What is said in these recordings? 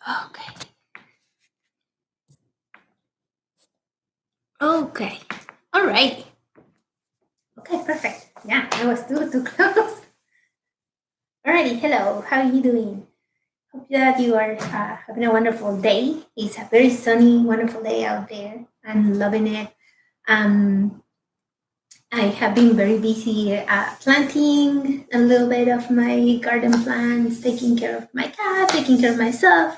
Okay. Okay. All right. Okay, perfect. Yeah, I was too close. Alrighty, hello. How are you doing? Hope that you are having a wonderful day. It's a very sunny, wonderful day out there. I'm loving it. Um, I have been very busy planting a little bit of my garden plants, taking care of my cat, taking care of myself,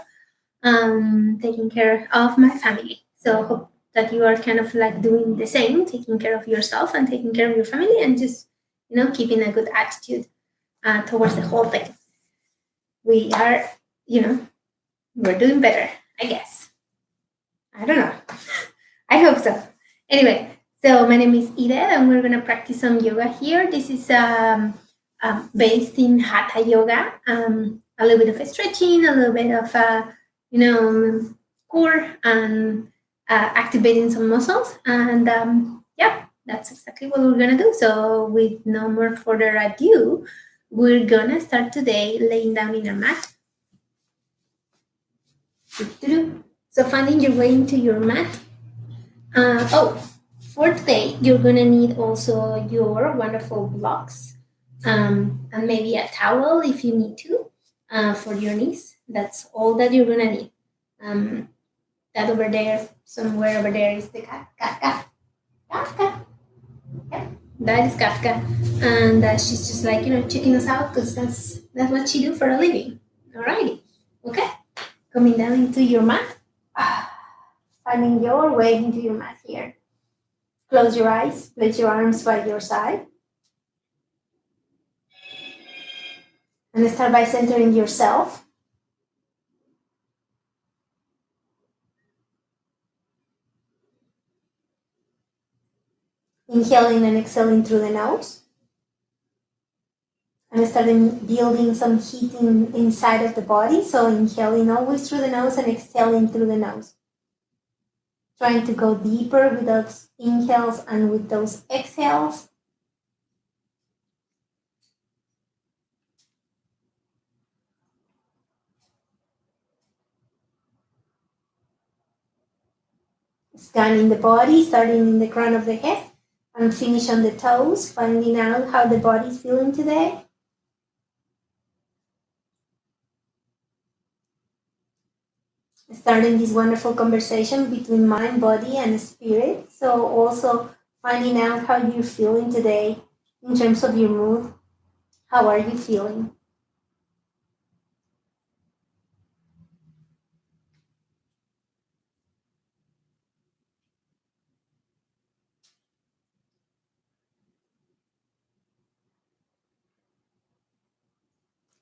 taking care of my family. So hope that you are kind of like doing the same, taking care of yourself and taking care of your family, and just keeping a good attitude towards the whole thing. We are, you know, we're doing better, I guess. I don't know. I hope so. Anyway, so my name is Edith, and we're gonna practice some yoga here. This is based in Hatha yoga. A little bit of stretching, a little bit of core, and activating some muscles. And yeah, that's exactly what we're gonna do. So with no more further ado, we're gonna start today laying down in a mat. So finding your way into your mat. For today, you're gonna need also your wonderful blocks, and maybe a towel if you need to, for your knees. That's all that you're gonna need. Um, that over there, somewhere over there, is the Kafka. Kafka. Yeah, that is Kafka, and she's just like checking us out because that's what she do for a living. Alrighty, okay. Coming down into your mat, finding your way into your mat here. Close your eyes, place your arms by your side, and start by centering yourself. Inhaling and exhaling through the nose. And starting building some heat inside of the body. So inhaling always through the nose and exhaling through the nose. Trying to go deeper with those inhales and with those exhales. Scanning the body, starting in the crown of the head and finish on the toes, finding out how the body is feeling today. Starting this wonderful conversation between mind, body, and spirit. So also finding out how you're feeling today in terms of your mood. How are you feeling?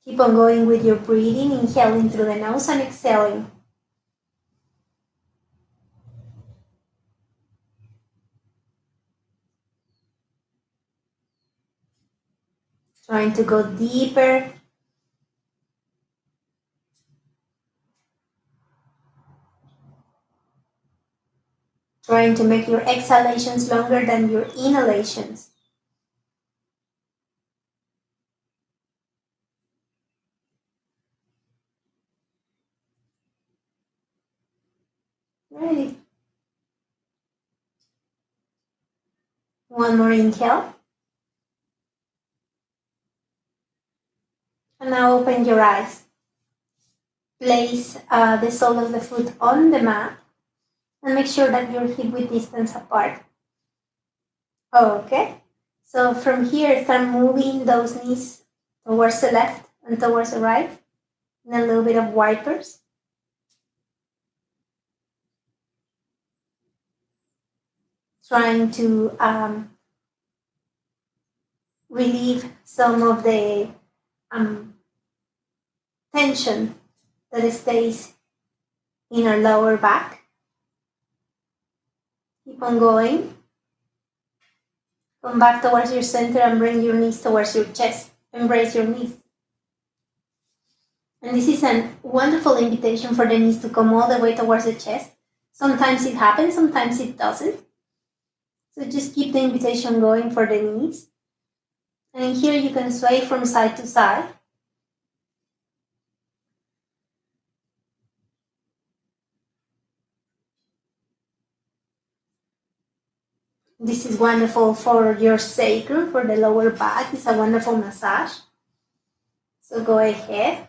Keep on going with your breathing, inhaling through the nose and exhaling. Trying to go deeper. Trying to make your exhalations longer than your inhalations. Ready. One more inhale. And now open your eyes. Place the sole of the foot on the mat and make sure that your hip width distance apart. Okay. So from here, start moving those knees towards the left and towards the right. And a little bit of wipers. Trying to relieve some of the tension that stays in our lower back. Keep on going. Come back towards your center and bring your knees towards your chest. Embrace your knees. And this is a wonderful invitation for the knees to come all the way towards the chest. Sometimes it happens, sometimes it doesn't. So just keep the invitation going for the knees. And here you can sway from side to side. This is wonderful for your sacrum, for the lower back. It's a wonderful massage. So go ahead.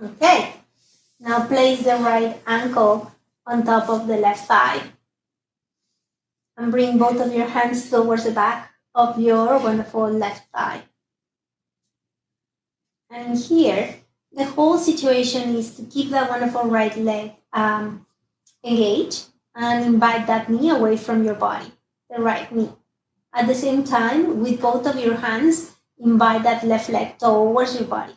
Okay. Now place the right ankle on top of the left thigh. And bring both of your hands towards the back of your wonderful left thigh. And here, the whole situation is to keep that wonderful right leg engaged and invite that knee away from your body, the right knee. At the same time, with both of your hands, invite that left leg towards your body.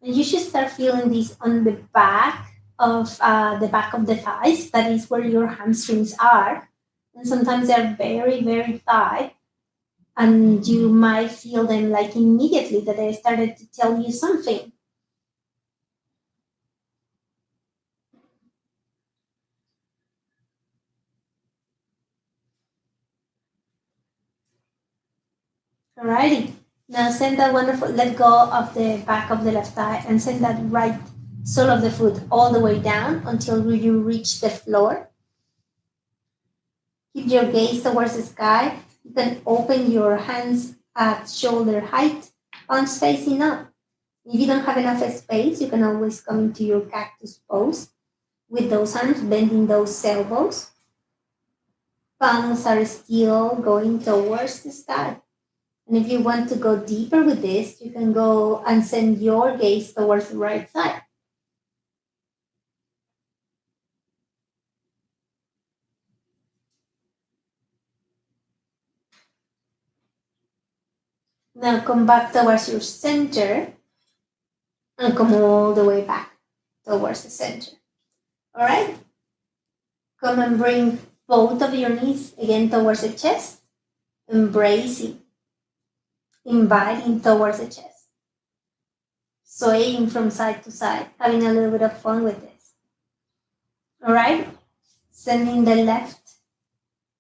And you should start feeling this on the back of the thighs. That is where your hamstrings are. And sometimes they're very, very tight. And you might feel them like immediately that they started to tell you something. Alrighty. Now send that wonderful, let go of the back of the left thigh and send that right sole of the foot all the way down until you reach the floor. Keep your gaze towards the sky. You can open your hands at shoulder height, palms facing up. If you don't have enough space, you can always come into your cactus pose with those arms, bending those elbows. Palms are still going towards the sky. And if you want to go deeper with this, you can go and send your gaze towards the right side. Now come back towards your center and come all the way back towards the center. All right? Come and bring both of your knees again towards the chest, embracing, inviting towards the chest, swaying from side to side, having a little bit of fun with this. All right? Sending the left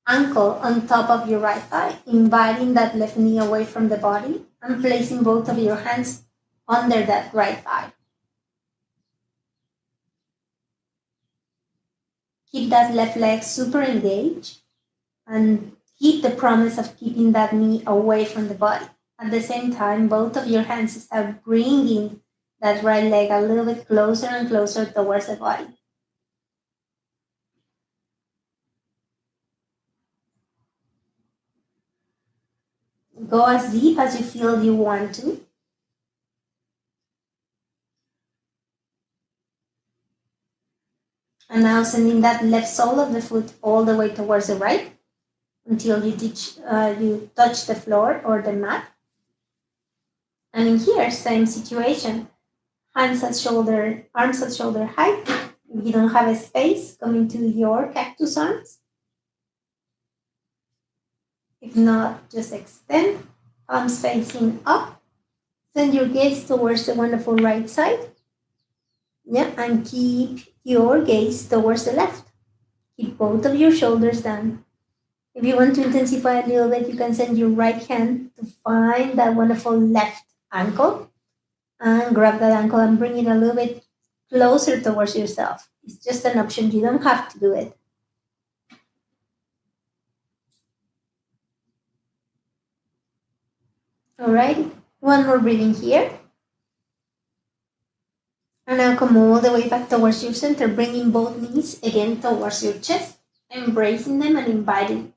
ankle on top of your right thigh, inviting that left knee away from the body and placing both of your hands under that right thigh. Keep that left leg super engaged and keep the promise of keeping that knee away from the body. At the same time, both of your hands start bringing that right leg a little bit closer and closer towards the body. Go as deep as you feel you want to. And now sending that left sole of the foot all the way towards the right until you touch the floor or the mat. And in here, same situation. Arms at shoulder height. If you don't have a space, come into your cactus arms. If not, just extend, palms facing up. Send your gaze towards the wonderful right side. Yeah, and keep your gaze towards the left. Keep both of your shoulders down. If you want to intensify a little bit, you can send your right hand to find that wonderful left ankle and grab that ankle and bring it a little bit closer towards yourself. It's just an option. You don't have to do it. All right. One more breathing here. And now come all the way back towards your center, bringing both knees again towards your chest, embracing them and inviting.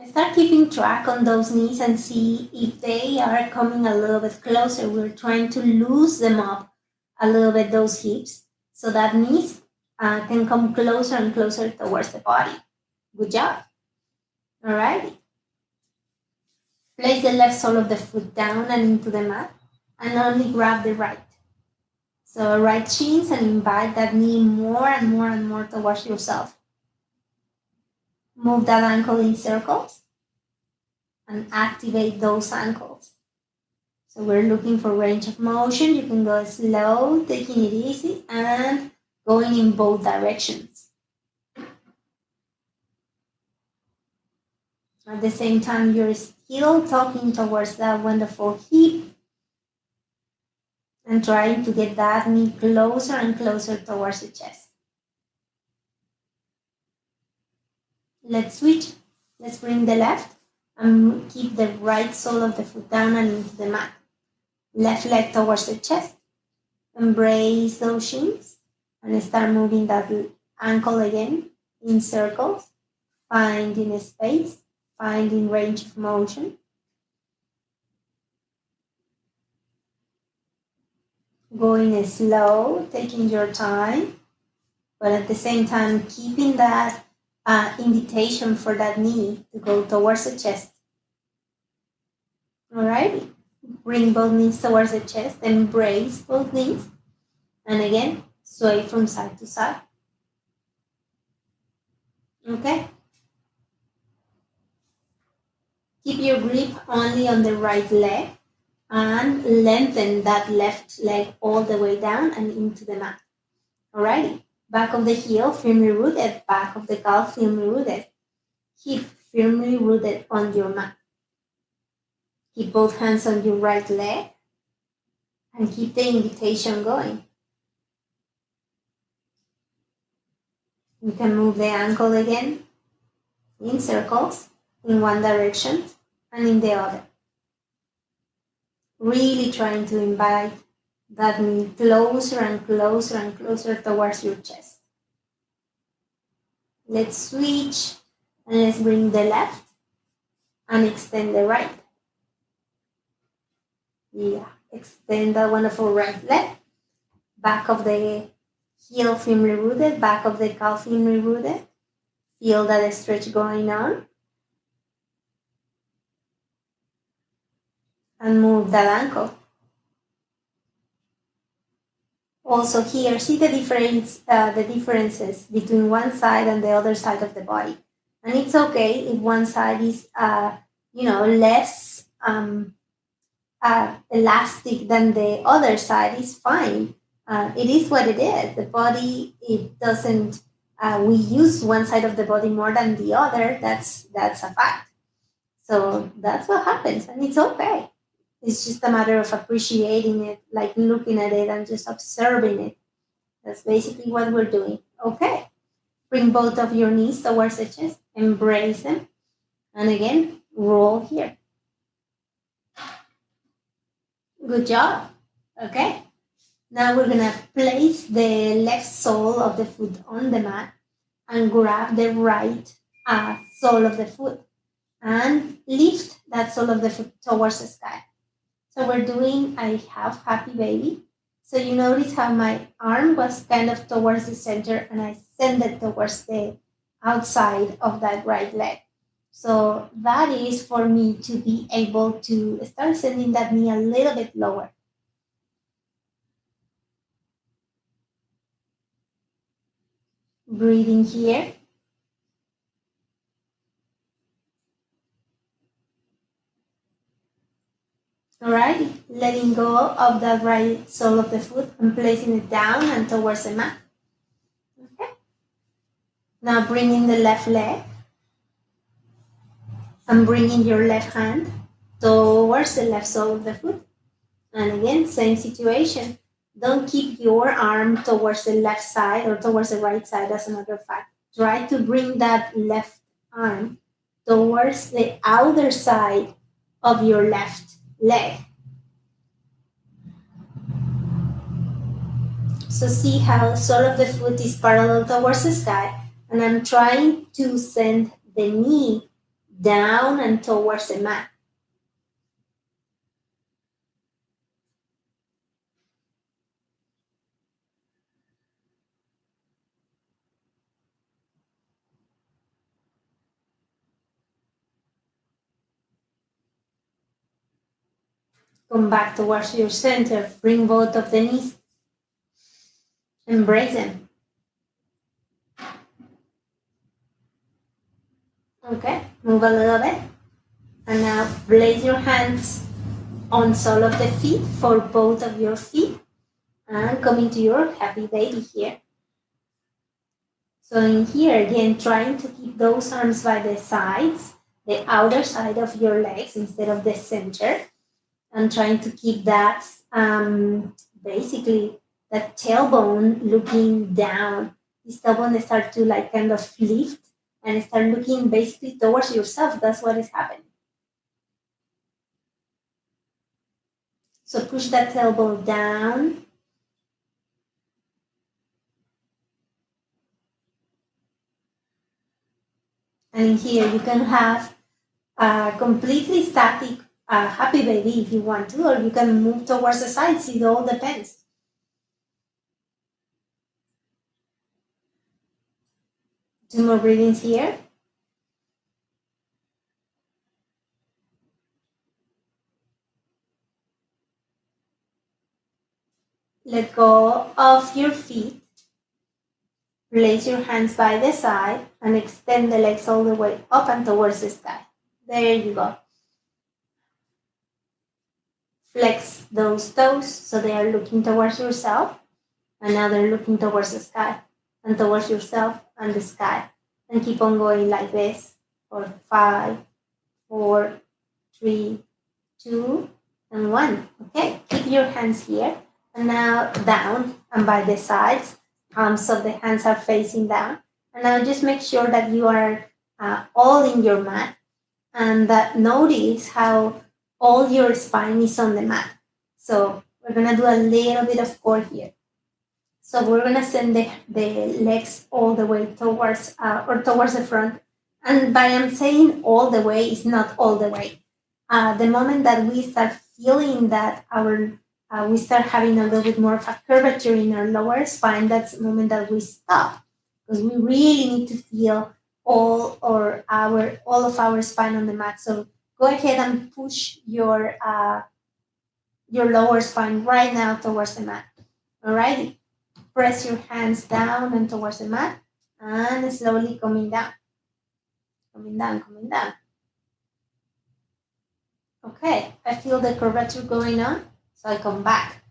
Start keeping track on those knees and see if they are coming a little bit closer. We're trying to loose them up a little bit, those hips, so that knees can come closer and closer towards the body. Good job. All right. Place the left sole of the foot down and into the mat and only grab the right. So right shins and invite that knee more and more and more towards yourself. Move that ankle in circles and activate those ankles. So we're looking for range of motion. You can go slow, taking it easy, and going in both directions. At the same time, you're still talking towards that wonderful hip and trying to get that knee closer and closer towards the chest. Let's switch. Let's bring the left and keep the right sole of the foot down and into the mat. Left leg towards the chest. Embrace those shins and start moving that ankle again in circles, finding a space, finding range of motion. Going slow, taking your time, but at the same time keeping that invitation for that knee to go towards the chest. All right, bring both knees towards the chest, embrace both knees, and again, sway from side to side. Okay. Keep your grip only on the right leg and lengthen that left leg all the way down and into the mat. Alrighty. Back of the heel firmly rooted, back of the calf firmly rooted. Hip firmly rooted on your mat. Keep both hands on your right leg and keep the invitation going. You can move the ankle again in circles in one direction and in the other. Really trying to invite that knee closer and closer and closer towards your chest. Let's switch and let's bring the left and extend the right. Yeah, extend that wonderful right leg. Back of the heel firmly rooted, back of the calf firmly rooted. Feel that stretch going on. And move that ankle. Also here, see the differences between one side and the other side of the body. And it's okay if one side is, less elastic than the other side is fine. It is what it is. The body, it doesn't, we use one side of the body more than the other. That's a fact. So that's what happens, and it's okay. It's just a matter of appreciating it, like looking at it and just observing it. That's basically what we're doing. Okay. Bring both of your knees towards the chest, embrace them, and again, roll here. Good job. Okay. Now we're gonna place the left sole of the foot on the mat and grab the right sole of the foot and lift that sole of the foot towards the sky. So we're doing I have happy baby. So you notice how my arm was kind of towards the center and I send it towards the outside of that right leg. So that is for me to be able to start sending that knee a little bit lower. Breathing here. All right, letting go of that right sole of the foot and placing it down and towards the mat. Okay. Now bringing the left leg and bringing your left hand towards the left sole of the foot. And again, same situation. Don't keep your arm towards the left side or towards the right side, as a matter of fact. Try to bring that left arm towards the outer side of your left leg. So see how sole of the foot is parallel towards the sky, and I'm trying to send the knee down and towards the mat. Come back towards your center. Bring both of the knees. Embrace them. Okay, move a little bit. And now place your hands on sole of the feet for both of your feet. And come into your happy baby here. So in here, again, trying to keep those arms by the sides, the outer side of your legs instead of the center. And trying to keep that basically that tailbone looking down. This tailbone start to like kind of lift and start looking basically towards yourself. That's what is happening. So push that tailbone down. And in here you can have a completely static happy baby if you want to, or you can move towards the sides. It all depends. Two more breathings here. Let go of your feet. Place your hands by the side and extend the legs all the way up and towards the sky. There you go. Flex those toes so they are looking towards yourself, and now they're looking towards the sky and towards yourself and the sky. And keep on going like this for 5, 4, 3, 2, and 1. Okay, keep your hands here. And now down and by the sides. Palms of the hands are facing down. And now just make sure that you are all in your mat. And notice how all your spine is on the mat. So we're going to do a little bit of core here. So we're going to send the legs all the way towards towards the front. And by I'm saying all the way, it's not all the way. The moment that we start feeling that we start having a little bit more of a curvature in our lower spine, that's the moment that we stop, because we really need to feel all of our spine on the mat. So go ahead and push your lower spine right now towards the mat. Alrighty. Press your hands down and towards the mat, and slowly coming down. Coming down, coming down. Okay, I feel the curvature going on, so I come back.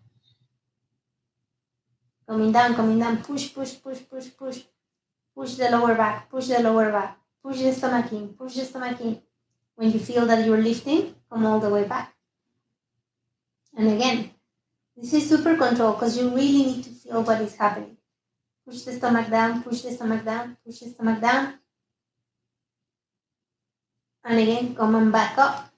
Coming down, push, push, push, push, push. Push the lower back, push the lower back, push the stomach in, push the stomach in. When you feel that you're lifting, come all the way back. And again, this is super control because you really need to feel what is happening. Push the stomach down, push the stomach down, push the stomach down. And again, come on back up.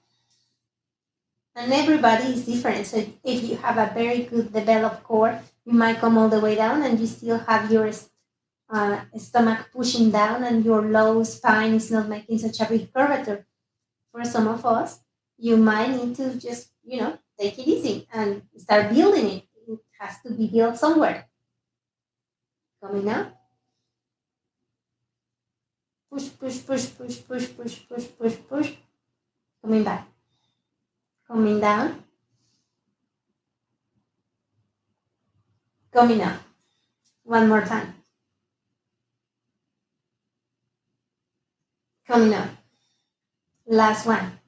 And everybody is different. So if you have a very good developed core, you might come all the way down and you still have your stomach pushing down and your low spine is not making such a big curvature. For some of us, you might need to just, take it easy and start building it. It has to be built somewhere. Coming up. Push, push, push, push, push, push, push, push, push. Coming back. Coming down. Coming up. One more time. Coming up. Last one.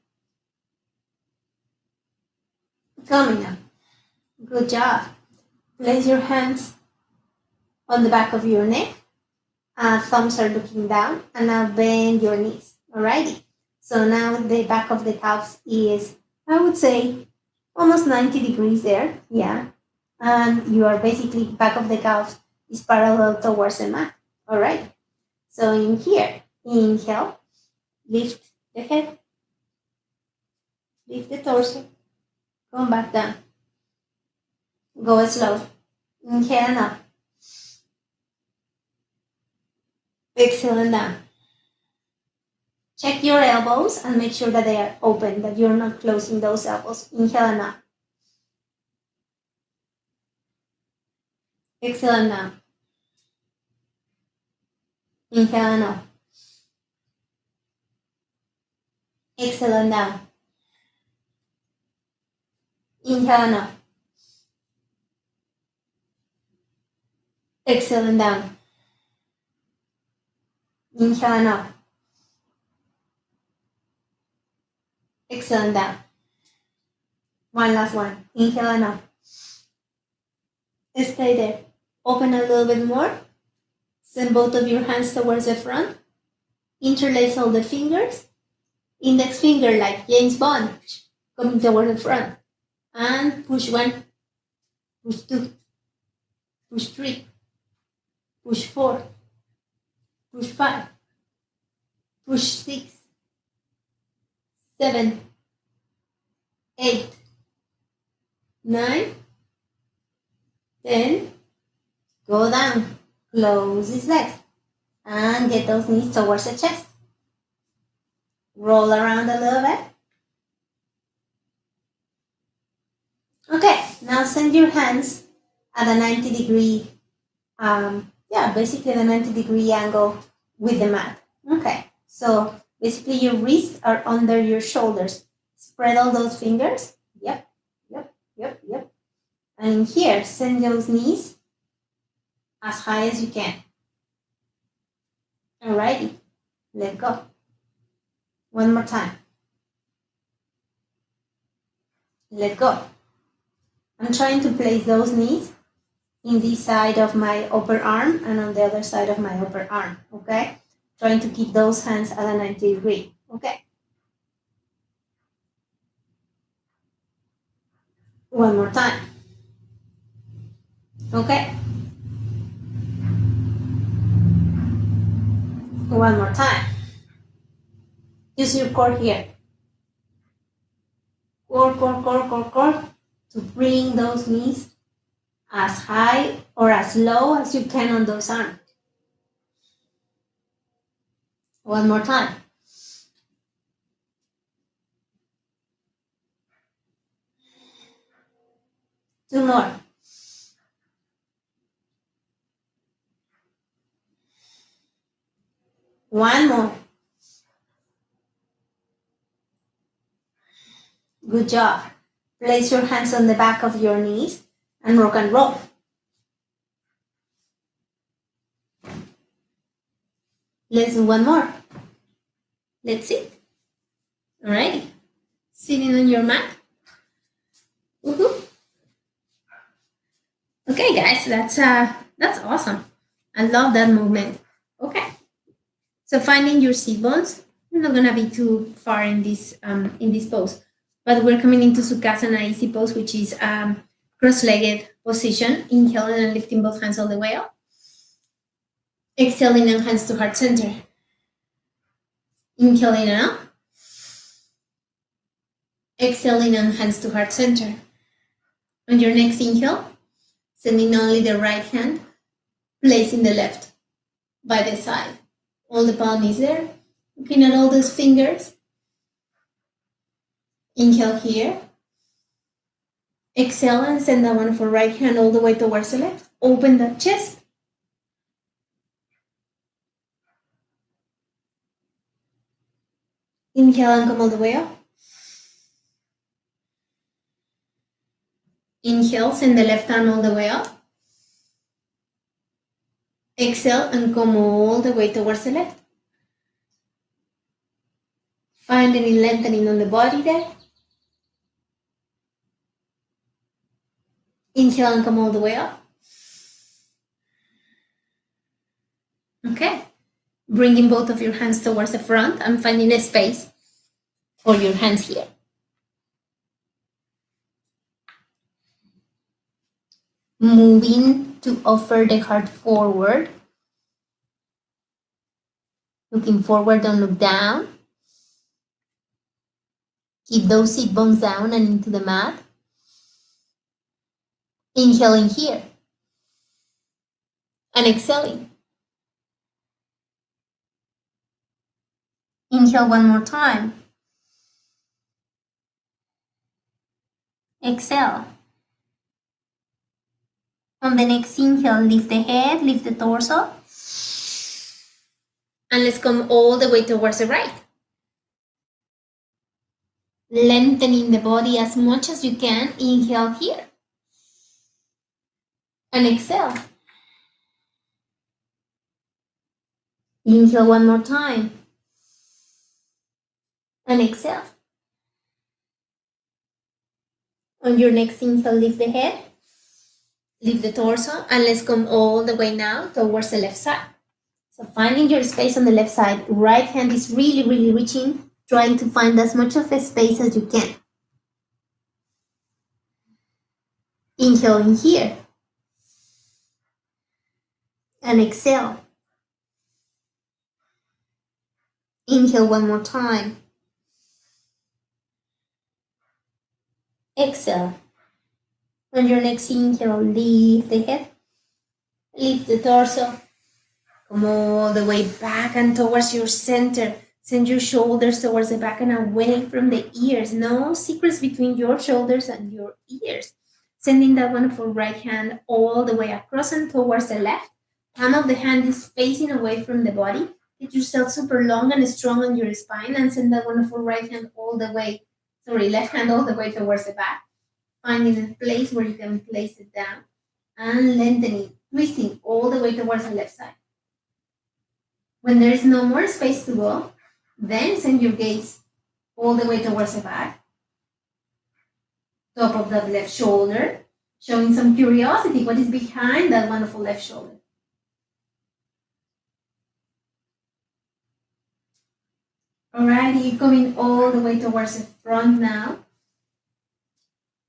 Coming up. Good job. Place your hands on the back of your neck. Thumbs are looking down. And now bend your knees. Alrighty. So now the back of the calves is, I would say, almost 90 degrees there. Yeah. And you are basically, back of the calves is parallel towards the mat. Alright. So in here, inhale, lift the head, lift the torso, come back down. Go slow. Inhale and up. Exhale and down. Check your elbows and make sure that they are open, that you're not closing those elbows. Inhale and up. Exhale and down. Inhale and up. Exhale and down. Inhale and up. Exhale and down. Inhale and up. Exhale and down. One last one. Inhale and up. Stay there. Open a little bit more. Send both of your hands towards the front. Interlace all the fingers. Index finger like James Bond, coming toward the front. And push one. push 2, push 3, push 4, push 5, push 6, 7, 8, 9, 10, go down, close these legs, and get those knees towards the chest. Roll around a little bit. Okay, now send your hands at a 90-degree, basically the 90-degree angle with the mat. Okay, so basically your wrists are under your shoulders. Spread all those fingers. Yep. And here, send those knees as high as you can. Alrighty, let go. One more time. Let go. I'm trying to place those knees in this side of my upper arm and on the other side of my upper arm, okay? Trying to keep those hands at a 90 degree, okay? One more time. Okay? One more time. Use your core here. Core, to bring those knees as high or as low as you can on those arms. One more time. Two more. One more. Good job. Place your hands on the back of your knees and rock and roll. Let's do one more. Let's sit. Alrighty. Sitting on your mat. Woohoo. Okay, guys, that's awesome. I love that movement. Okay. So finding your sit bones. We're not gonna be too far in this pose, but we're coming into Sukhasana easy pose, which is cross-legged position. Inhaling and lifting both hands all the way up. Exhaling and hands to heart center. Inhaling and up. Exhaling and hands to heart center. On your next inhale, sending only the right hand, placing the left by the side. All the palm is there. Looking at all those fingers. Inhale here. Exhale and send that one for right hand all the way towards the left. Open that chest. Inhale and come all the way up. Inhale, send the left arm all the way up. Exhale and come all the way towards the left. Find any lengthening on the body there. Inhale and come all the way up. Okay. Bringing both of your hands towards the front and finding a space for your hands here. Moving to offer the heart forward. Looking forward, don't look down. Keep those sit bones down and into the mat. Inhaling here. And exhaling. Inhale one more time. Exhale. On the next inhale, lift the head, lift the torso. And let's come all the way towards the right. Lengthening the body as much as you can. Inhale here. And exhale. Inhale one more time. And exhale. On your next inhale, lift the head, lift the torso, and let's come all the way now towards the left side. So finding your space on the left side, right hand is really reaching, trying to find as much of a space as you can. Inhale in here. And exhale. Inhale one more time. Exhale. On your next inhale, lift the head. Lift the torso. Come all the way back and towards your center. Send your shoulders towards the back and away from the ears. No secrets between your shoulders and your ears. Sending that wonderful right hand all the way across and towards the left. Palm of the hand is facing away from the body. Get yourself super long and strong on your spine and send that wonderful right hand all the way, left hand all the way towards the back. Finding a place where you can place it down and lengthening, twisting all the way towards the left side. When there is no more space to go, then send your gaze all the way towards the back, top of that left shoulder, showing some curiosity. What is behind that wonderful left shoulder? Alrighty, coming all the way towards the front now.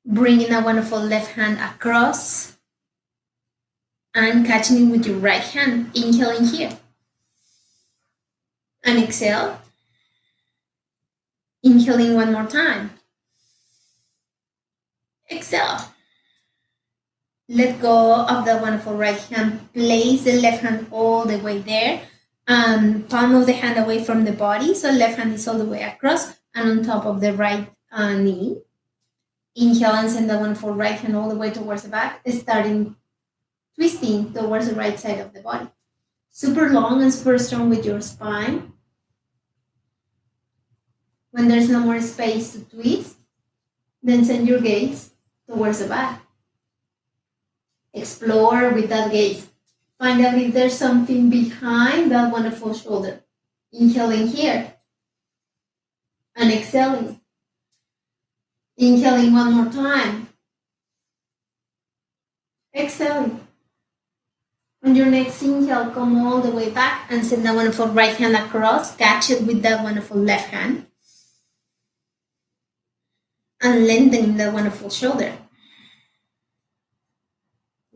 Bringing that wonderful left hand across and catching it with your right hand. Inhaling here. And exhale. Inhaling one more time. Exhale. Let go of the wonderful right hand. Place the left hand all the way there. Palm of the hand away from the body. So left hand is all the way across and on top of the right knee. Inhale and send the wonderful right hand all the way towards the back, starting twisting towards the right side of the body. Super long and super strong with your spine. When there's no more space to twist, then send your gaze towards the back. Explore with that gaze. Find out if there's something behind that wonderful shoulder. Inhaling here and exhaling. Inhaling one more time. Exhaling. On your next inhale, come all the way back and send that wonderful right hand across. Catch it with that wonderful left hand. And lengthening that wonderful shoulder.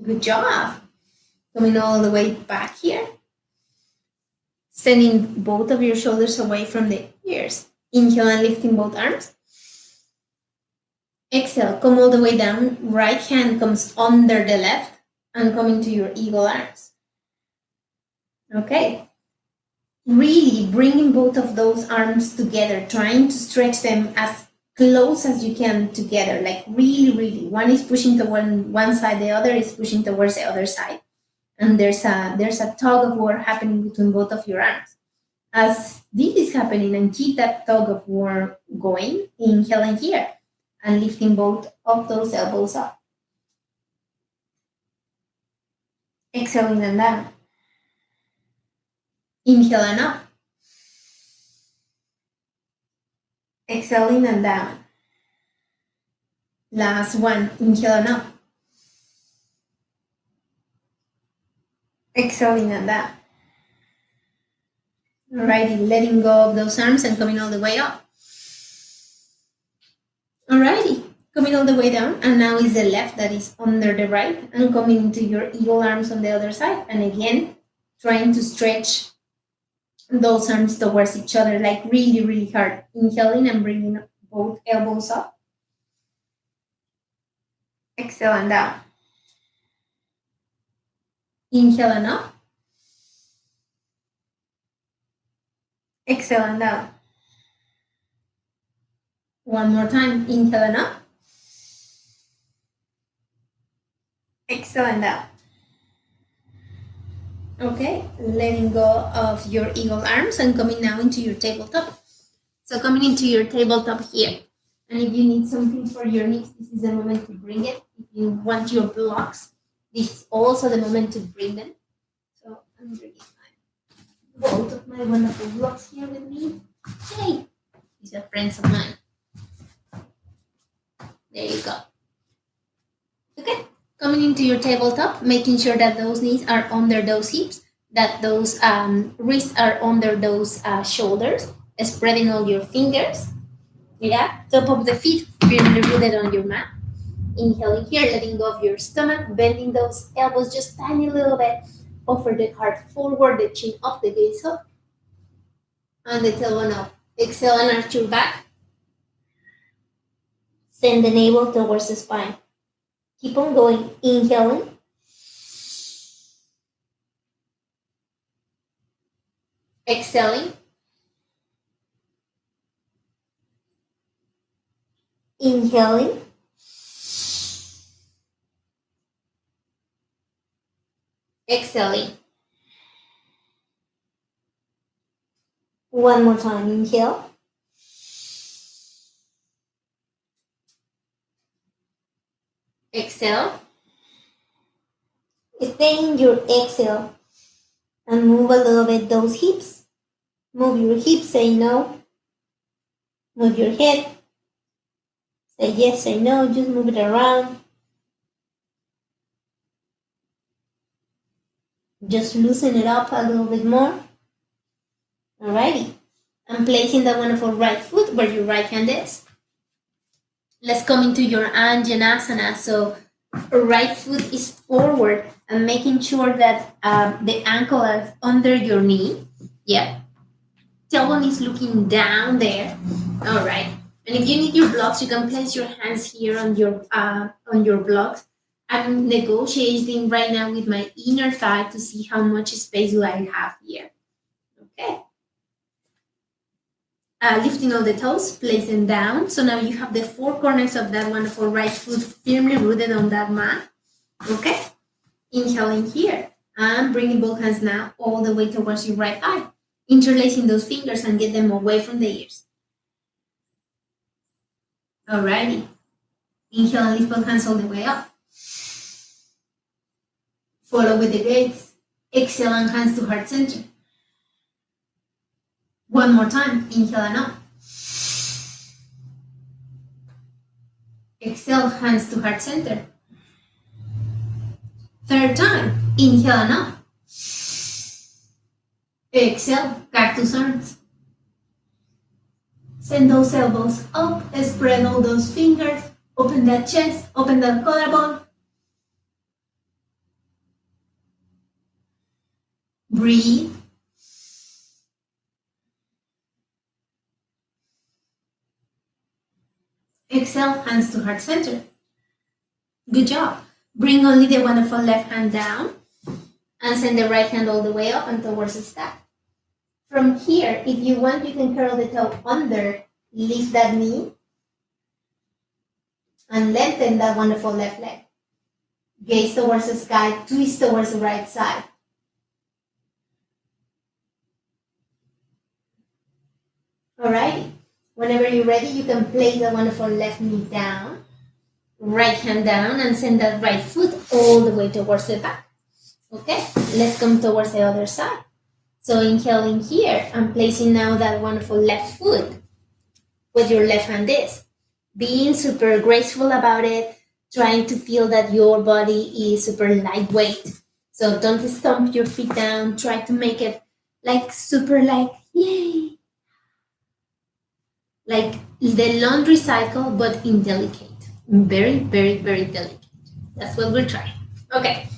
Good job. Coming all the way back here. Sending both of your shoulders away from the ears. Inhale and lifting both arms. Exhale, come all the way down. Right hand comes under the left and coming to your eagle arms. Okay. Really bringing both of those arms together, trying to stretch them as close as you can together, like really. One is pushing to one side, the other is pushing towards the other side. And there's a tug of war happening between both of your arms. As this is happening, and keep that tug of war going, inhaling here and lifting both of those elbows up. Exhaling and down. Inhale and up. Exhaling and down. Last one. Inhale and up. Exhaling and down. Alrighty, letting go of those arms and coming all the way up. Alrighty, coming all the way down, and now is the left that is under the right, and coming into your eagle arms on the other side. And again, trying to stretch those arms towards each other, like really hard. Inhaling and bringing both elbows up. Exhale and down. Inhale and up. Exhale and down. One more time. Inhale and up. Exhale and down. Okay, letting go of your eagle arms and coming now into your tabletop. So coming into your tabletop here. And if you need something for your knees, this is the moment to bring it. If you want your blocks, this is also the moment to bring them. So I'm bringing both of my wonderful blocks here with me. Hey, these are friends of mine. There you go. Okay, coming into your tabletop, making sure that those knees are under those hips, that those wrists are under those shoulders, spreading all your fingers. Yeah, top of the feet firmly rooted on your mat. Inhaling here, letting go of your stomach, bending those elbows just tiny little bit. Offer the heart forward, the chin up, the gaze up, and the tailbone up. Exhale and arch your back. Send the navel towards the spine. Keep on going. Inhaling. Exhaling. Inhaling. Exhaling. One more time. Inhale. Exhale. Stay in your exhale and move a little bit those hips. Move your hips, say no. Move your head. Say yes, say no, just move it around. Just loosen it up a little bit more. Alrighty. I'm placing the wonderful right foot where your right hand is. Let's come into your Anjanasana. So right foot is forward and making sure that the ankle is under your knee. Yep. Tailbone is looking down there. All right. And if you need your blocks, you can place your hands here on your blocks. I'm negotiating right now with my inner thigh to see how much space do I have here. Okay. Lifting all the toes, place them down. So now you have the four corners of that wonderful right foot firmly rooted on that mat. Okay. Inhaling here and bringing both hands now all the way towards your right thigh. Interlacing those fingers and get them away from the ears. Alrighty. Inhale and lift both hands all the way up. Follow with the gaze. Exhale and hands to heart center. One more time. Inhale and up. Exhale, hands to heart center. Third time. Inhale and up. Exhale, cactus arms. Send those elbows up, spread all those fingers, open that chest, open that collarbone. Breathe. Exhale, hands to heart center. Good job. Bring only the wonderful left hand down and send the right hand all the way up and towards the stack. From here, if you want, you can curl the toe under, lift that knee, and lengthen that wonderful left leg. Gaze towards the sky, twist towards the right side. Alrighty. Whenever you're ready, you can place the wonderful left knee down, right hand down, and send that right foot all the way towards the back. Okay, let's come towards the other side. So inhaling here, I'm placing now that wonderful left foot where your left hand is. Being super graceful about it, trying to feel that your body is super lightweight. So don't stomp your feet down. Try to make it like super like, yay. Like the laundry cycle, but indelicate. Very, very, very delicate. That's what we're trying. Okay,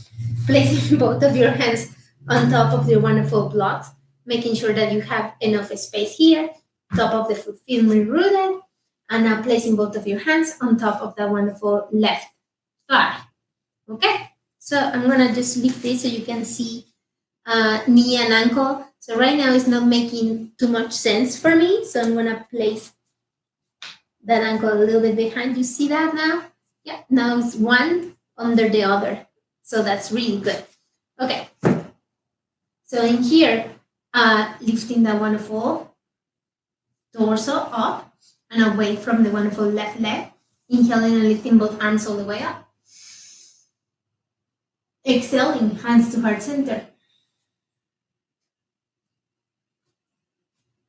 placing both of your hands on top of your wonderful blocks, making sure that you have enough space here, top of the foot firmly rooted, and now placing both of your hands on top of that wonderful left thigh. Okay, so I'm gonna just lift this so you can see knee and ankle. So right now it's not making too much sense for me, so I'm gonna place that ankle a little bit behind. You see that now? Yeah, now it's one under the other. So that's really good. Okay. So in here, lifting that wonderful torso up and away from the wonderful left leg. Inhaling and lifting both arms all the way up. Exhaling, hands to heart center.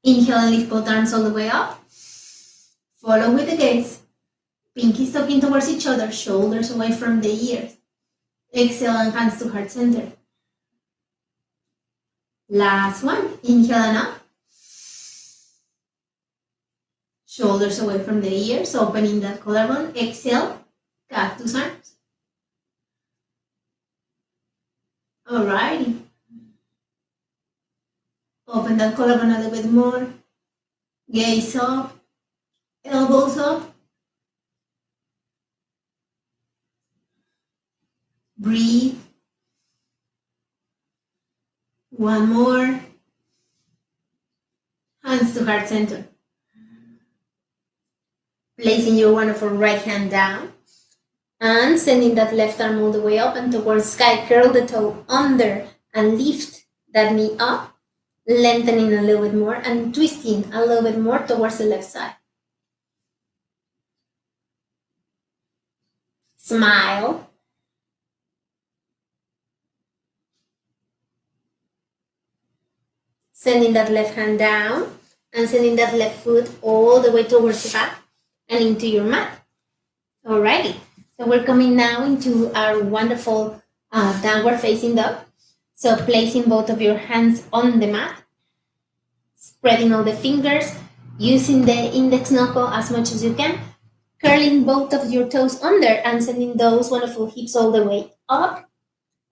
Inhale and lift both arms all the way up. Follow with the gaze. Pinkies talking towards each other, shoulders away from the ears. Exhale and hands to heart center. Last one. Inhale and up. Shoulders away from the ears, opening that collarbone. Exhale, Cactus arms. Alrighty. Open that collarbone a little bit more. Gaze up. Elbows up. Breathe. One more. Hands to heart center. Placing your wonderful right hand down. And sending that left arm all the way up and towards sky. Curl the toe under and lift that knee up. Lengthening a little bit more and twisting a little bit more towards the left side. Smile. Sending that left hand down and sending that left foot all the way towards the back and into your mat. Alrighty, so we're coming now into our wonderful downward facing dog. So placing both of your hands on the mat, spreading all the fingers, using the index knuckle as much as you can, curling both of your toes under and sending those wonderful hips all the way up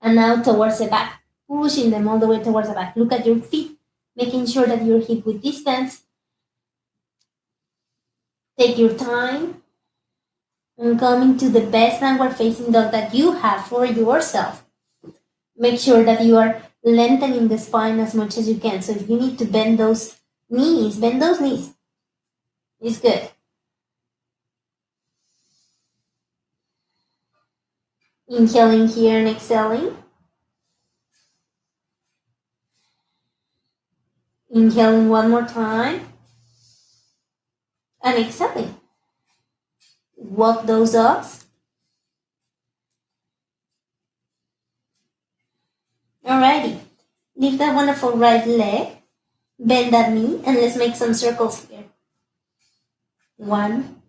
and now towards the back, pushing them all the way towards the back. Look at your feet, making sure that you're hip width distance. Take your time and coming to the best downward facing dog that you have for yourself. Make sure that you are lengthening the spine as much as you can. So if you need to bend those knees, bend those knees. It's good. Inhaling here and exhaling. Inhaling one more time. And exhaling. Walk those dogs. Alrighty. Lift that wonderful right leg. Bend that knee and let's make some circles here. 1,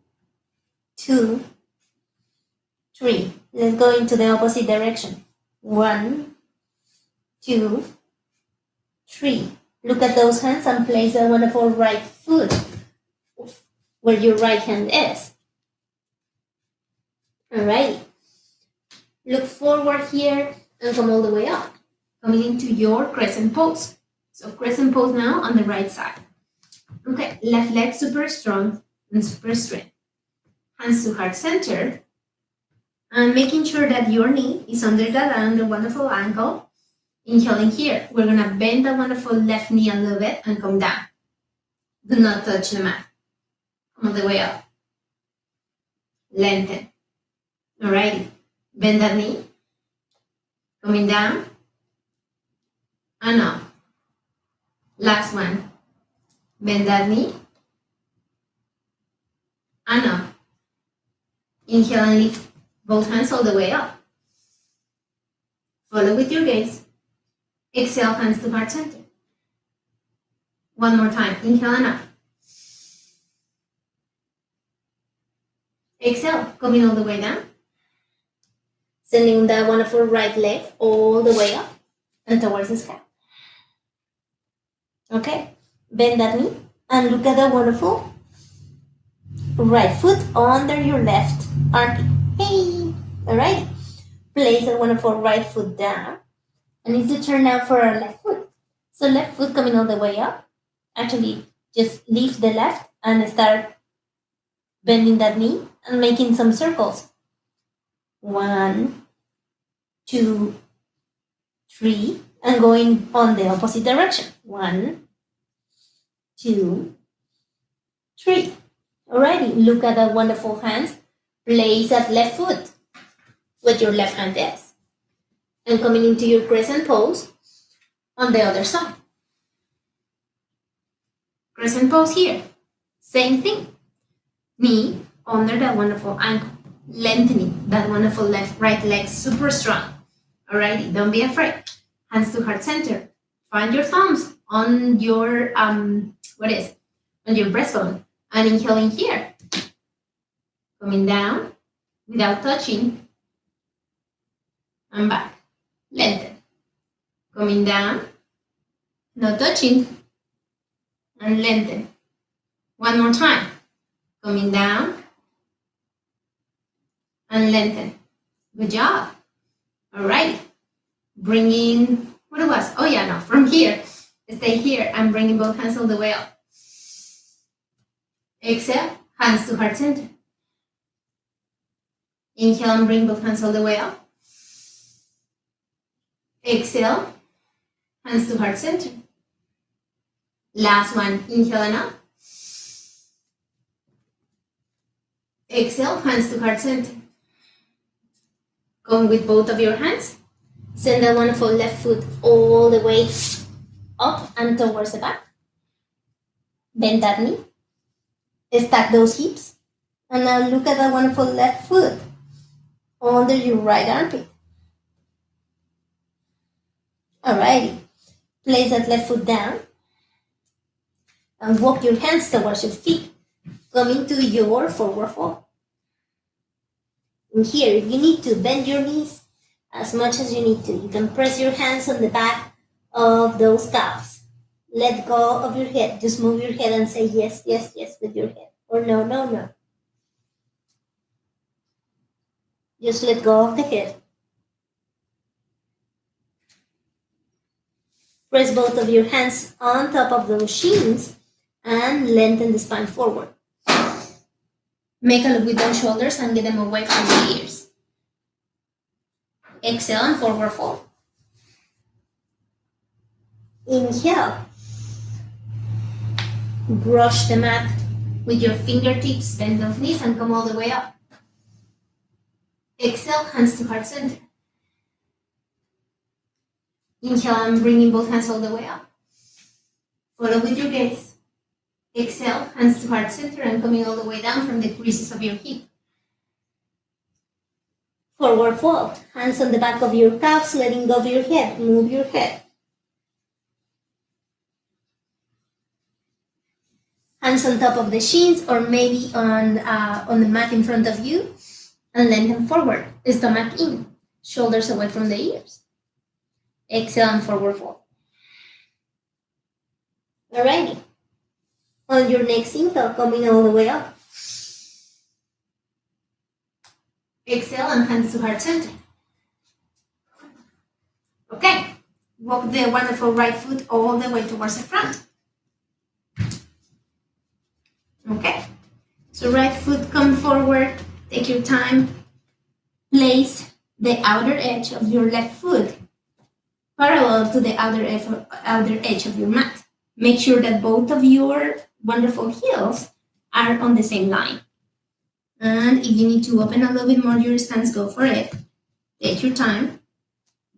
2, 3. Let's go into the opposite direction. 1, 2, 3. Look at those hands and place that wonderful right foot where your right hand is. Alright. Look forward here and come all the way up. Coming into your crescent pose. So crescent pose now on the right side. Okay, left leg super strong and super straight. Hands to heart center. And making sure that your knee is under the wonderful ankle. Inhaling here. We're going to bend the wonderful left knee a little bit and come down. Do not touch the mat. Come all the way up. Lengthen. Alrighty. Bend that knee. Coming down. And up. Last one. Bend that knee. And up. Inhale and lift both hands all the way up. Follow with your gaze. Exhale, hands to heart center. One more time. Inhale and up. Exhale, coming all the way down. Sending that wonderful right leg all the way up and towards the sky. Okay, bend that knee and look at the wonderful right foot under your left armpit. Hey, alright. Place the wonderful right foot down. And it's the turn now for our left foot. So left foot coming all the way up. Actually, just leave the left and start bending that knee and making some circles. 1, 2, 3, and going on the opposite direction. 1, 2, 3. Alrighty, look at that wonderful hands. Place that left foot where your left hand is. And coming into your crescent pose on the other side. Crescent pose here. Same thing. Knee under that wonderful ankle. Lengthening that wonderful right leg super strong. Alrighty, don't be afraid. Hands to heart center. Find your thumbs on your on your breastbone. And inhaling here. Coming down without touching. And back. Lengthen. Coming down. No touching. And lengthen. One more time. Coming down. and lengthen. Good job. All right. Bring in, what it was? Oh yeah, no, from here. Stay here and bringing both hands all the way up. Exhale, hands to heart center. Inhale and bring both hands all the way up. Exhale, hands to heart center. Last one, inhale and up. Exhale, hands to heart center. Come with both of your hands. Send that wonderful left foot all the way up and towards the back. Bend that knee. Stack those hips. And now look at that wonderful left foot under your right armpit. Alrighty. Place that left foot down and walk your hands towards your feet, coming to your forward fold. And here, if you need to, bend your knees as much as you need to. You can press your hands on the back of those calves. Let go of your head. Just move your head and say yes, yes, yes with your head. Or no, no, no. Just let go of the head. Press both of your hands on top of those shins and lengthen the spine forward. Make a look with those shoulders and get them away from the ears. Exhale and forward fold. Inhale. Brush the mat with your fingertips, bend those knees and come all the way up. Exhale, hands to heart center. Inhale and bringing both hands all the way up. Follow with your gaze. Exhale, hands to heart center and coming all the way down from the creases of your hip. Forward fold. Hands on the back of your calves, letting go of your head. Move your head. Hands on top of the shins or maybe on the mat in front of you. And lengthen forward. Stomach in. Shoulders away from the ears. Exhale and forward fold. Alrighty. On your next inhale, coming all the way up. Exhale and hands to heart center. Okay. Walk the wonderful right foot all the way towards the front. Okay. So right foot come forward. Take your time. Place the outer edge of your left foot parallel to the outer edge of your mat. Make sure that both of your wonderful heels are on the same line. And if you need to open a little bit more your stance, go for it. Take your time.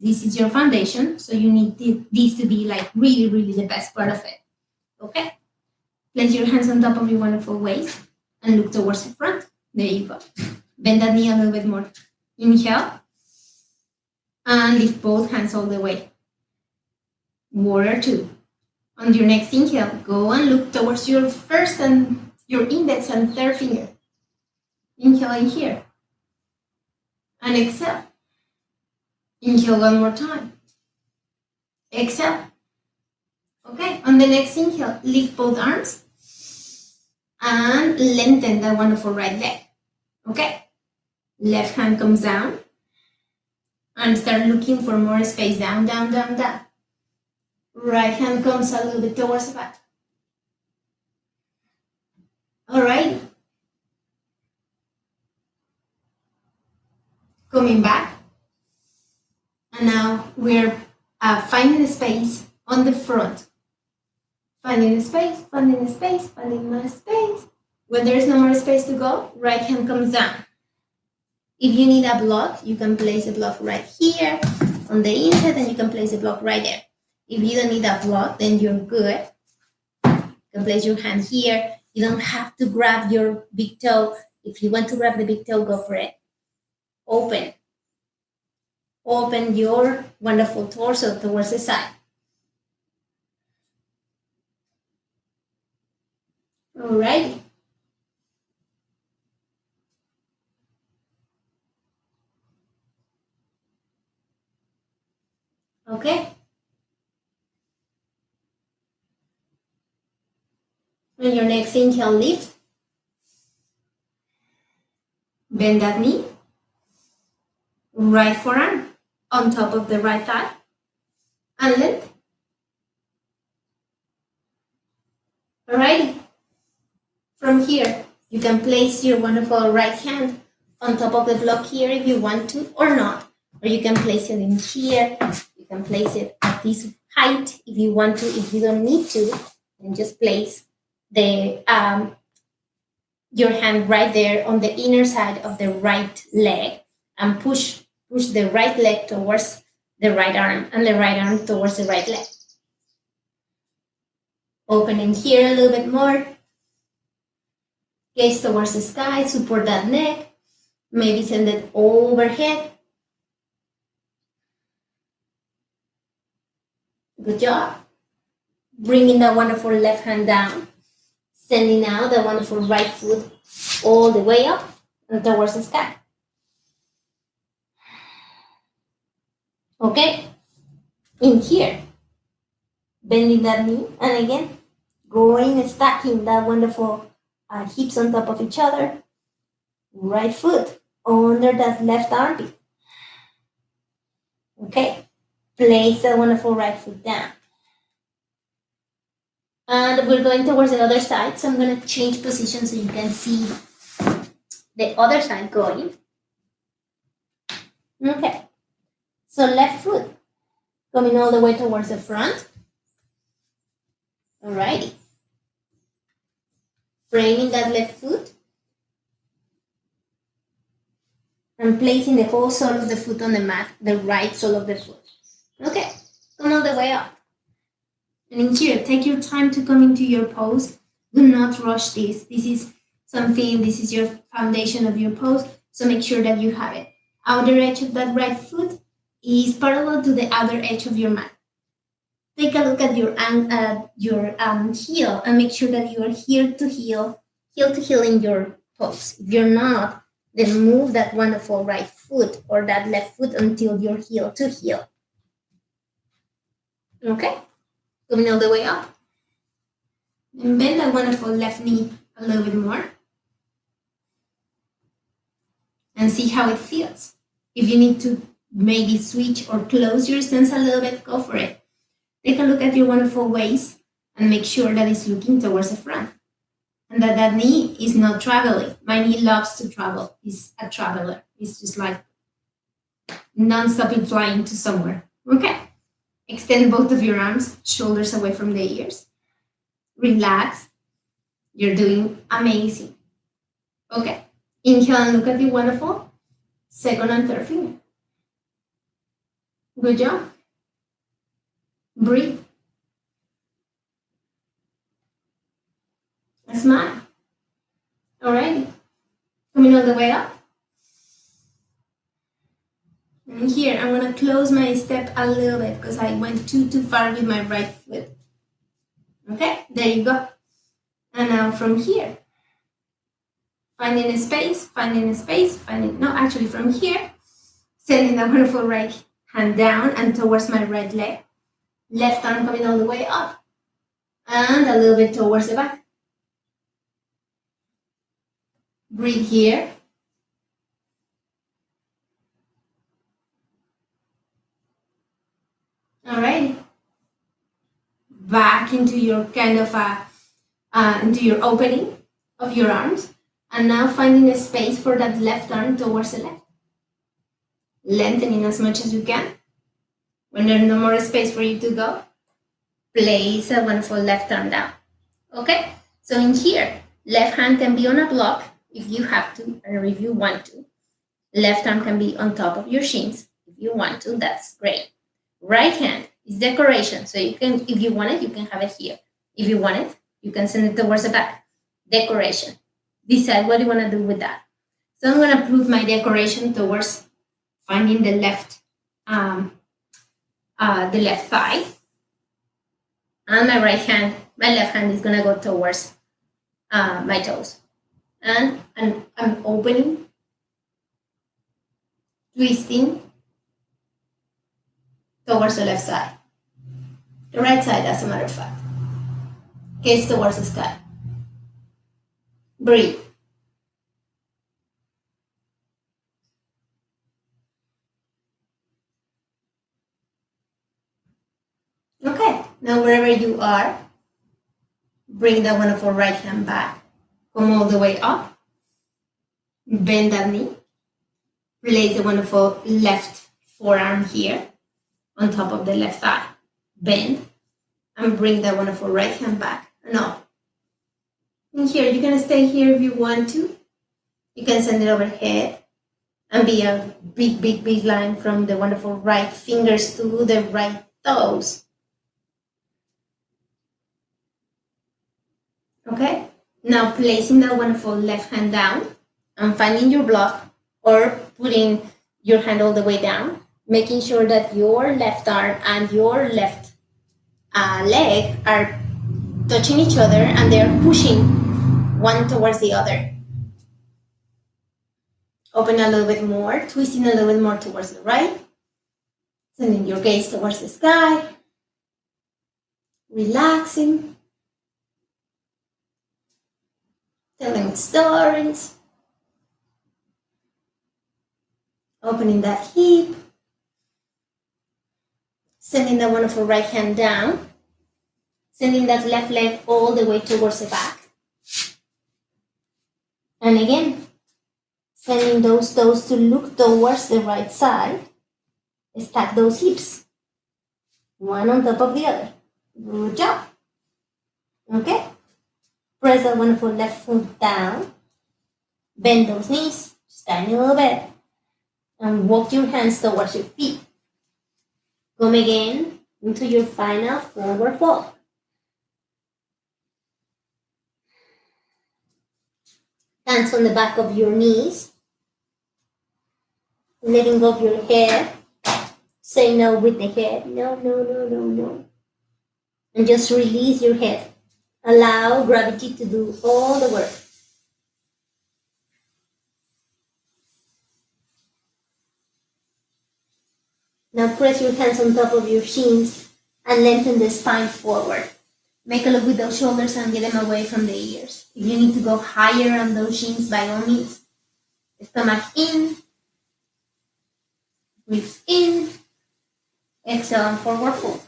This is your foundation, so you need this to be like really, really the best part of it. Okay? Place your hands on top of your wonderful waist and look towards the front. There you go. Bend that knee a little bit more. Inhale. And lift both hands all the way. Warrior two. On your next inhale, go and look towards your first and your index and third finger. Inhale in here. And exhale. Inhale one more time. Exhale. Okay, on the next inhale, lift both arms and lengthen that wonderful right leg. Okay, left hand comes down and start looking for more space. Down, down, down, down. Right hand comes a little bit towards the back. All right. Coming back. And now we're finding a space on the front. Finding a space, finding a space, finding more space. When there is no more space to go, right hand comes down. If you need a block, you can place a block right here on the inside and you can place a block right there. If you don't need a block, then you're good. You can place your hand here. You don't have to grab your big toe. If you want to grab the big toe, go for it. Open. Open your wonderful torso towards the side. All right. Okay. On your next inhale, lift. Bend that knee. Right forearm on top of the right thigh. And length. Alrighty. From here, you can place your wonderful right hand on top of the block here if you want to or not. Or you can place it in here. You can place it at this height if you want to. If you don't need to, and just place the your hand right there on the inner side of the right leg and push the right leg towards the right arm and the right arm towards the right leg. Opening here a little bit more. Gaze towards the sky, support that neck. Maybe send it overhead. Good job. Bringing that wonderful left hand down. Sending out the wonderful right foot all the way up and towards the sky. Okay. In here. Bending that knee. And again, going and stacking that wonderful hips on top of each other. Right foot under that left armpit. Okay. Place that wonderful right foot down. And we're going towards the other side. So I'm going to change position so you can see the other side going. Okay. So left foot coming all the way towards the front. Alrighty. Framing that left foot. And placing the whole sole of the foot on the mat, the right sole of the foot. Okay. Come all the way up. And in here, take your time to come into your pose. Do not rush this. This is your foundation of your pose. So make sure that you have it. Outer edge of that right foot is parallel to the outer edge of your mat. Take a look at your heel and make sure that you are heel to heel in your pose. If you're not, then move that wonderful right foot or that left foot until you're heel to heel. Okay? Coming all the way up. And bend that wonderful left knee a little bit more. And see how it feels. If you need to maybe switch or close your stance a little bit, go for it. Take a look at your wonderful waist and make sure that it's looking towards the front. And that knee is not traveling. My knee loves to travel. It's a traveler. It's just like non-stop flying to somewhere. Okay. Extend both of your arms, shoulders away from the ears. Relax. You're doing amazing. Okay. Inhale and look at the wonderful second and third finger. Good job. Breathe. A smile. Alrighty. Coming all the way up. And here, I'm going to close my step a little bit because I went too far with my right foot. Okay, there you go. And now from here, finding a space, from here, sending the wonderful right hand down and towards my right leg. Left arm coming all the way up. And a little bit towards the back. Breathe here. All right. Back into your kind of into your opening of your arms, and now finding a space for that left arm towards the left. Lengthening as much as you can. When there's no more space for you to go, place a wonderful left arm down. Okay. So in here, left hand can be on a block if you have to, or if you want to. Left arm can be on top of your shins if you want to. That's great. Right hand is decoration. So you can, if you want it, you can have it here. If you want it, you can send it towards the back. Decoration. Decide what you want to do with that. So I'm going to put my decoration towards finding the left thigh. And my left hand is going to go towards my toes. And I'm opening, twisting towards the left side. The right side, as a matter of fact. Gaze towards the sky. Breathe. you are, bring that wonderful right hand back. Come all the way up. Bend that knee. Place the wonderful left forearm here on top of the left thigh. Bend and bring that wonderful right hand back and up. And here, you're going to stay here if you want to. You can send it overhead and be a big, big, big line from the wonderful right fingers to the right toes. Okay? Now placing that wonderful left hand down and finding your block or putting your hand all the way down, making sure that your left arm and your left leg are touching each other and they're pushing one towards the other. Open a little bit more, twisting a little bit more towards the right. Sending your gaze towards the sky. Relaxing. Telling stories. Opening that hip. Sending that wonderful right hand down. Sending that left leg all the way towards the back. And again, sending those toes to look towards the right side. Stack those hips. One on top of the other. Good job. Okay? Press that wonderful left foot down. Bend those knees, just tiny little bit. And walk your hands towards your feet. Come again into your final forward fold. Hands on the back of your knees. Letting go of your head. Say no with the head. No, no, no, no, no. And just release your head. Allow gravity to do all the work. Now press your hands on top of your shins and lengthen the spine forward. Make a look with those shoulders and get them away from the ears. If you need to go higher on those shins, by all means. Stomach in. Breathe in. Exhale and forward fold.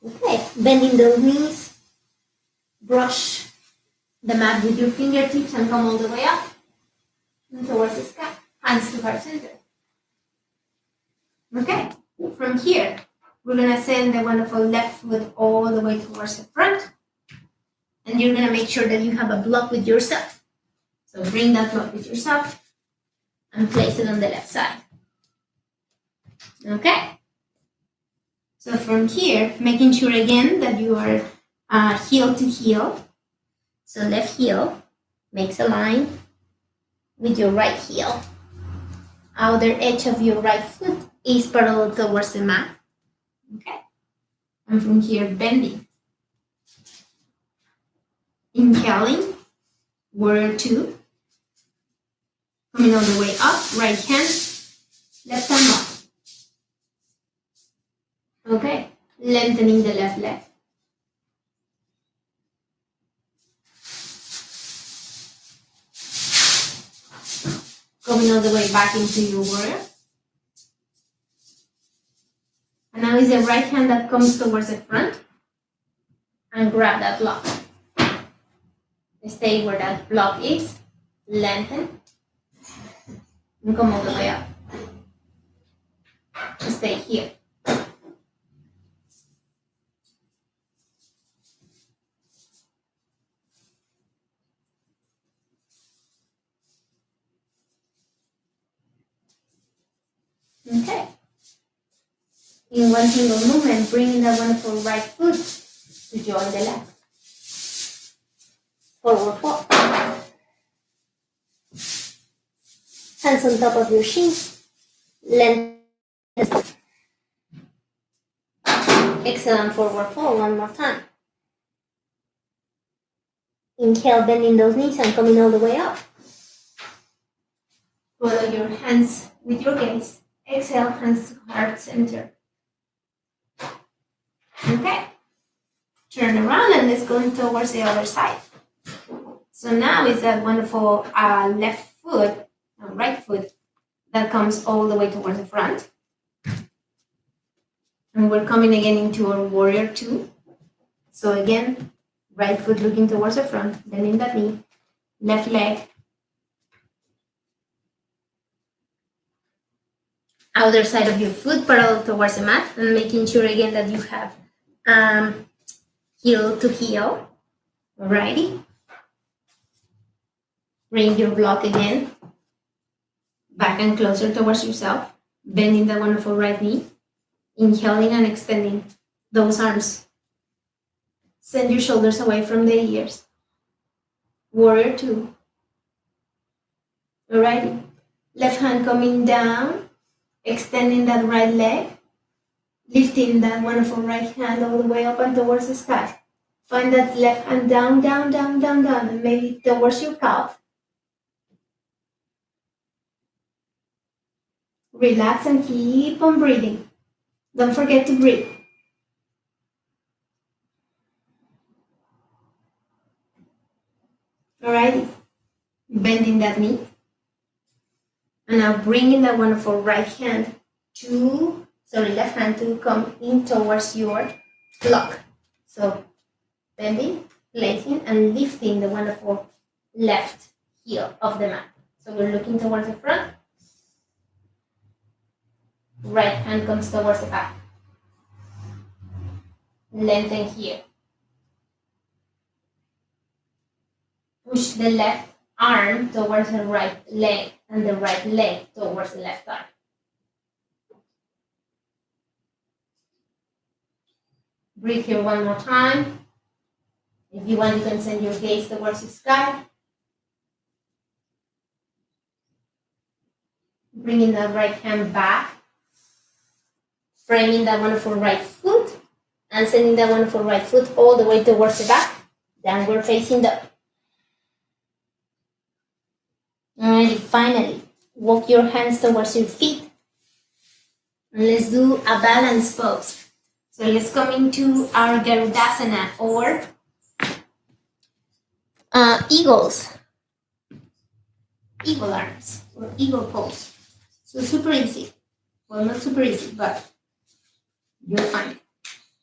Okay, bending those knees. Brush the mat with your fingertips and come all the way up and towards the sky. Hands to heart center. Okay, from here, we're going to send the wonderful left foot all the way towards the front. And you're going to make sure that you have a block with yourself. So bring that block with yourself and place it on the left side. Okay? So from here, making sure again that you are heel to heel. So left heel makes a line with your right heel. Outer edge of your right foot is parallel towards the mat. Okay? And from here, bending. Inhaling, warrior two. Coming all the way up, right hand, left hand up. Okay, lengthening the left leg. Coming all the way back into your warrior. And now is the right hand that comes towards the front. And grab that block. Stay where that block is. Lengthen. And come all the way up. Stay here. Okay. In one single movement, bringing that wonderful right foot to join the left. Forward fold. Hands on top of your shins. Lengthen. Exhale and forward fold one more time. Inhale, bending those knees and coming all the way up. Follow your hands with your gaze. Exhale, hands to heart center. Okay. Turn around and let's go towards the other side. So now it's that wonderful left foot, right foot that comes all the way towards the front. And we're coming again into our warrior two. So again, right foot looking towards the front, bending that knee, left leg, outer side of your foot parallel towards the mat, and making sure again that you have heel to heel. Alrighty. Bring your block again back and closer towards yourself, bending the wonderful right knee, inhaling and extending those arms. Send your shoulders away from the ears. Warrior two. Alrighty. Left hand coming down, extending that right leg, lifting that wonderful right hand all the way up and towards the sky. Find that left hand down, down, down, down, down, and maybe towards your calf. Relax and keep on breathing. Don't forget to breathe. Alrighty. Bending that knee. And now bringing that wonderful left hand to come in towards your block. So bending, placing, and lifting the wonderful left heel of the mat. So we're looking towards the front. Right hand comes towards the back. Lengthen here. Push the left arm towards the right leg and the right leg towards the left arm. Breathe here one more time. If you want, you can send your gaze towards the sky. Bringing the right hand back. Framing that wonderful right foot. And sending that wonderful right foot all the way towards the back. Downward facing dog. Alright, finally, walk your hands towards your feet. And let's do a balance pose. So let's come into our Garudasana or eagle arms or eagle pose. So super easy. Well, not super easy, but you're fine.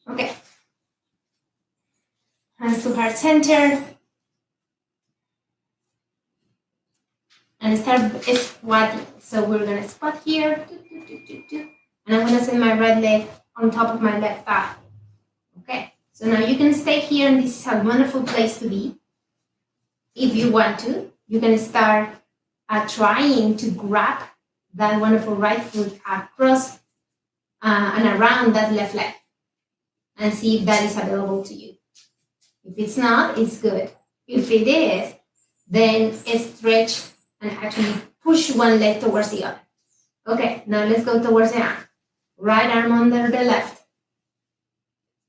Okay. Hands to heart center. And start squatting. So we're gonna squat here. And I'm gonna send my right leg on top of my left thigh. Okay. So now you can stay here, and this is a wonderful place to be. If you want to, you can start trying to grab that wonderful right foot across and around that left leg and see if that is available to you. If it's not, it's good. If it is, then stretch and actually push one leg towards the other. Okay, now let's go towards the arm. Right arm under the left.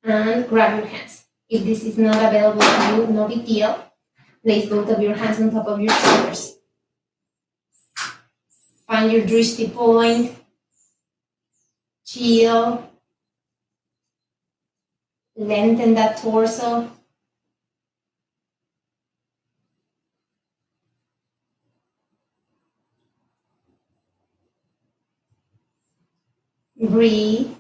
And grab your hands. If this is not available to you, no big deal. Place both of your hands on top of your shoulders. Find your drishti point. Chill. Lengthen that torso. Breathe.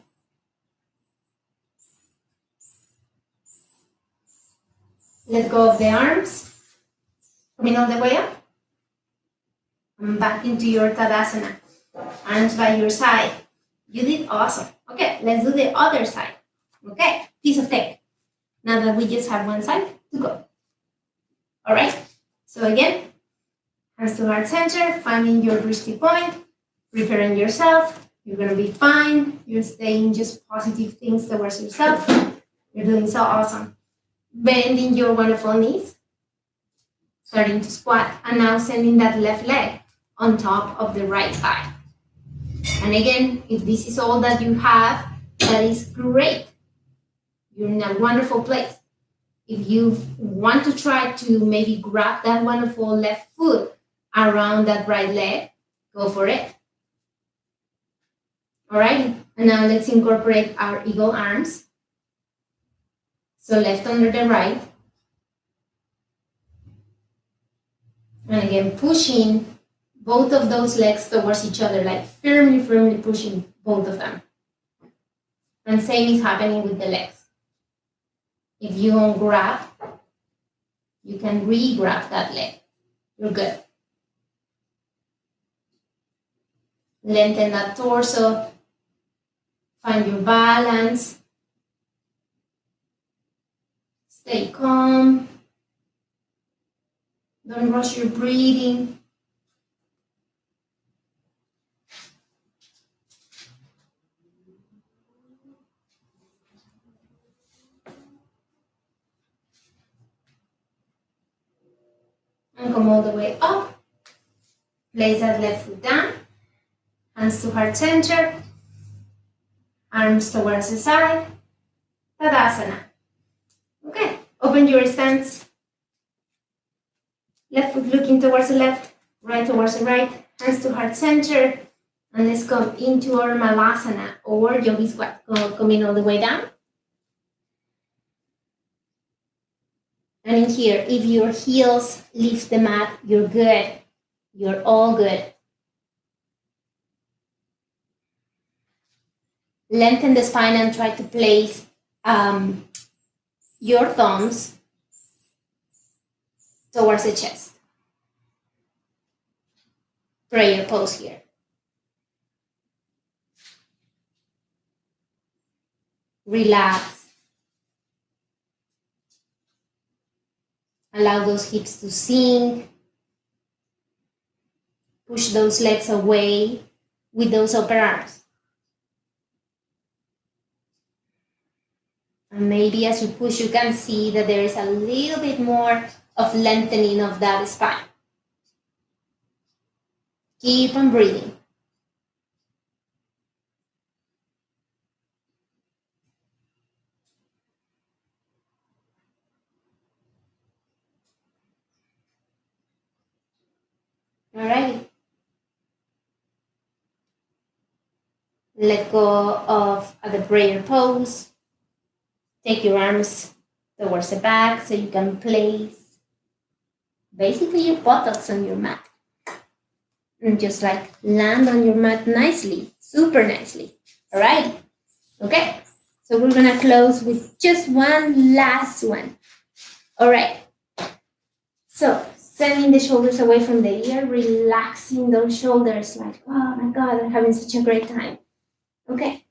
Let go of the arms. Coming all the way up. And back into your Tadasana. Arms by your side. You did awesome. Okay, let's do the other side. Okay, piece of cake. Now that we just have one side to go. All right, so again, hands to heart center, finding your drishti point, preparing yourself. You're gonna be fine. You're saying just positive things towards yourself. You're doing so awesome. Bending your wonderful knees, starting to squat, and now sending that left leg on top of the right thigh. And again, if this is all that you have, that is great. You're in a wonderful place. If you want to try to maybe grab that wonderful left foot around that right leg, go for it. All right, and now let's incorporate our eagle arms. So left under the right. And again, pushing both of those legs towards each other, like firmly, firmly pushing both of them. And same is happening with the legs. If you ungrab, you can re-grab that leg. You're good. Lengthen that torso. Find your balance. Stay calm. Don't rush your breathing. And come all the way up. Place that left foot down. Hands to heart center. Arms towards the side. Tadasana. Okay, open your stance. Left foot looking towards the left, right towards the right, hands to heart center. And let's come into our malasana or yogi squat. Coming all the way down. And in here, if your heels lift the mat, you're good. You're all good. Lengthen the spine and try to place your thumbs towards the chest. Prayer pose here. Relax. Allow those hips to sink. Push those legs away with those upper arms. And maybe as you push, you can see that there is a little bit more of lengthening of that spine. Keep on breathing. All right. Let go of the prayer pose. Take your arms towards the back so you can place basically your buttocks on your mat. And just like land on your mat nicely, super nicely. All right. Okay. So we're going to close with just one last one. All right. So sending the shoulders away from the ear, relaxing those shoulders like, oh my God, I'm having such a great time. Okay.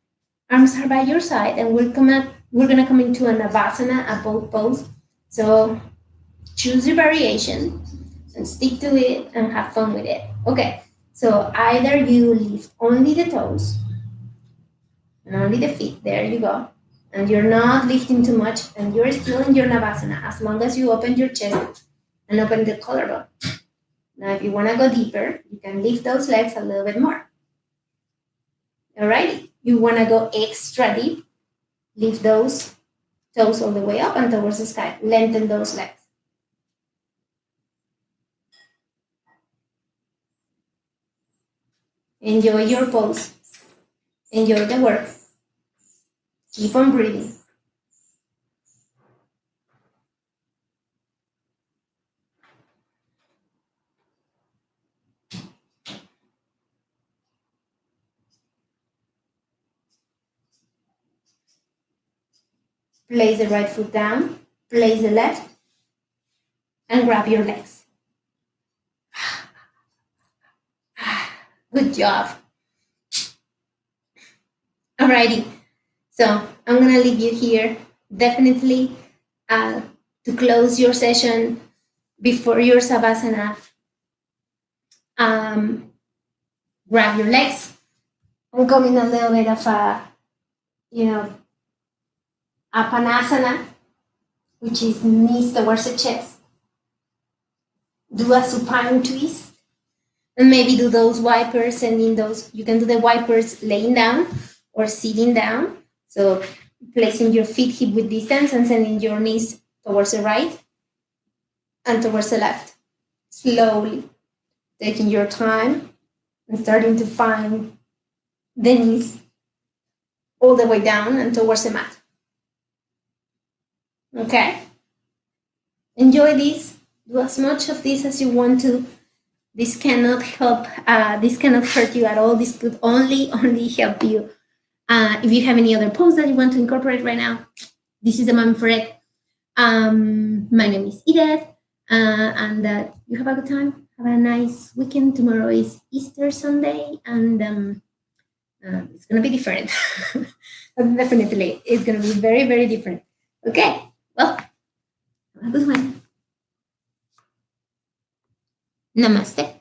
Arms are by your side and we're gonna come into an Navasana, a boat pose. So choose your variation and stick to it and have fun with it. Okay, so either you lift only the toes and only the feet, there you go. And you're not lifting too much and you're still in your Navasana as long as you open your chest and open the collarbone. Now, if you wanna go deeper, you can lift those legs a little bit more. Alrighty, you wanna go extra deep, lift those toes all the way up and towards the sky. Lengthen those legs. Enjoy your pose. Enjoy the work. Keep on breathing. Place the right foot down, place the left, and grab your legs. Good job. Alrighty, so I'm gonna leave you here. Definitely to close your session before your Savasana, grab your legs. I'm coming a little bit of a, Apanasana, which is knees towards the chest. Do a supine twist. And maybe do those wipers, and in those, you can do the wipers laying down or sitting down. So placing your feet hip width distance and sending your knees towards the right and towards the left. Slowly, taking your time and starting to find the knees all the way down and towards the mat. Okay? Enjoy this. Do as much of this as you want to. This cannot help, this cannot hurt you at all. This could only help you If you have any other pose that you want to incorporate right now, this is the moment for it. My name is Edith, and you have a good time. Have a nice weekend. Tomorrow is Easter Sunday, and it's gonna be different. Definitely, it's gonna be very, very different. Okay, well, have a good one. Namaste.